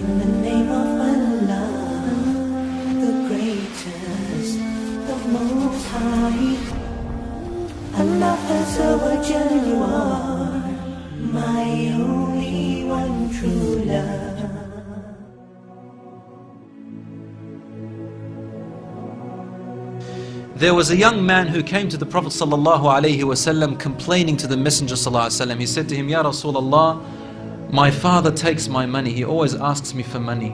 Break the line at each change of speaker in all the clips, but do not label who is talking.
In the name of Allah, the greatest, the most high. Allah Azza wa Jalla, you are my only one true love.
There was a young man who came to the Prophet sallallahu, alaihi, complaining to the Messenger sallallahu, alaihi. He said to him, Ya Rasulullah, my father takes my money, he always asks me for money.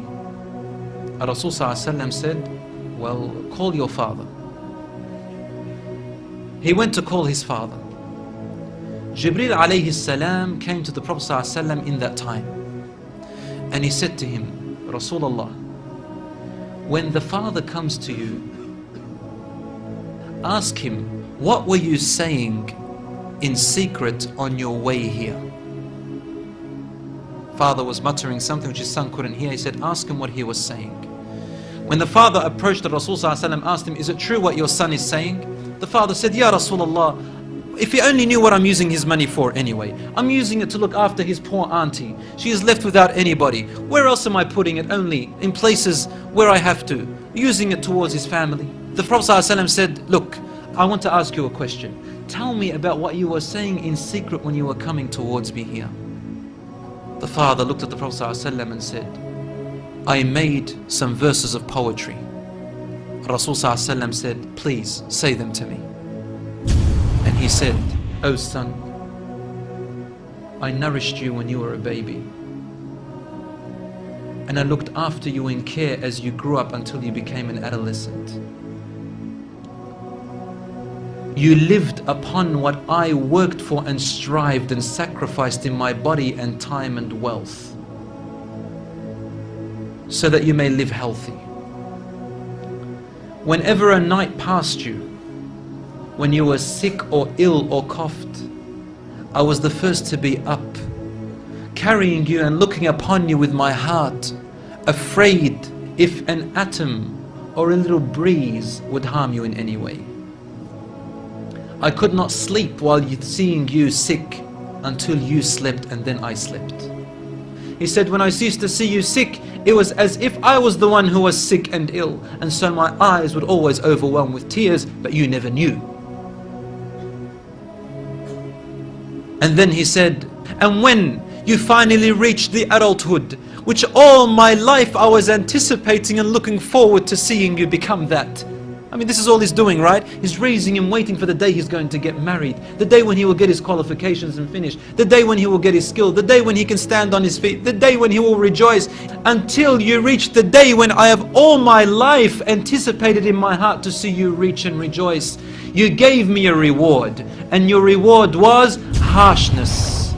Rasul sallallahu, alaihi said, well, call your father. He went to call his father. Jibril alayhi salam came to the Prophet sallallahu, alaihi in that time, and he said to him, Rasulullah, when the father comes to you, ask him, what were you saying in secret on your way here? Father was muttering something which his son couldn't hear. He said, ask him what he was saying. When the father approached the Rasul sallallahu alaihi wasallam, asked him, is it true what your son is saying? The father said, Ya Rasulullah, if he only knew what I'm using his money for anyway. I'm using it to look after his poor auntie. She is left without anybody. Where else am I putting it? Only in places where I have to. Using it towards his family. The Prophet ﷺ said, look, I want to ask you a question. Tell me about what you were saying in secret when you were coming towards me here. The father looked at the Prophet ﷺ and said, I made some verses of poetry. Rasul ﷺ said, please say them to me. And he said, oh son, I nourished you when you were a baby. And I looked after you in care as you grew up until you became an adolescent. You lived upon what I worked for and strived and sacrificed in my body and time and wealth, so that you may live healthy. Whenever a night passed you, when you were sick or ill or coughed, I was the first to be up, carrying you and looking upon you with my heart, afraid if an atom or a little breeze would harm you in any way. I could not sleep while seeing you sick until you slept, and then I slept. He said, when I ceased to see you sick, it was as if I was the one who was sick and ill, and so my eyes would always overwhelm with tears, but you never knew. And then he said, and when you finally reached the adulthood, which all my life I was anticipating and looking forward to seeing you become that. I mean, this is all he's doing, right? He's raising him, waiting for the day he's going to get married, the day when he will get his qualifications and finish, the day when he will get his skill, the day when he can stand on his feet, the day when he will rejoice, until you reach the day when I have all my life anticipated in my heart to see you reach and rejoice. You gave me a reward, and your reward was harshness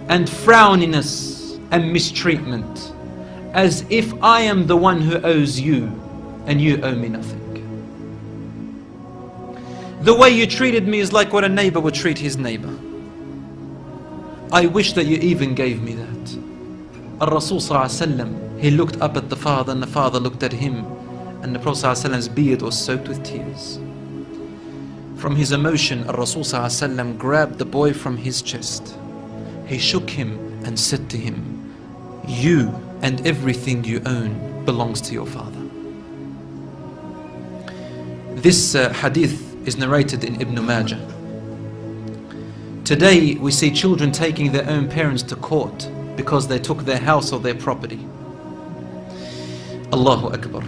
and frowniness and mistreatment, as if I am the one who owes you and you owe me nothing. The way you treated me is like what a neighbor would treat his neighbor. I wish that you even gave me that. Al-Rasul sallallahu alaihi wasallam, he looked up at the father and the father looked at him, and the Prophet sallallahu alaihi wasallam's beard was soaked with tears. From his emotion, Al-Rasul sallallahu alaihi wasallam grabbed the boy from his chest. He shook him and said to him, you and everything you own belongs to your father. This hadith is narrated in Ibn Majah. Today we see children taking their own parents to court because they took their house or their property. Allahu Akbar.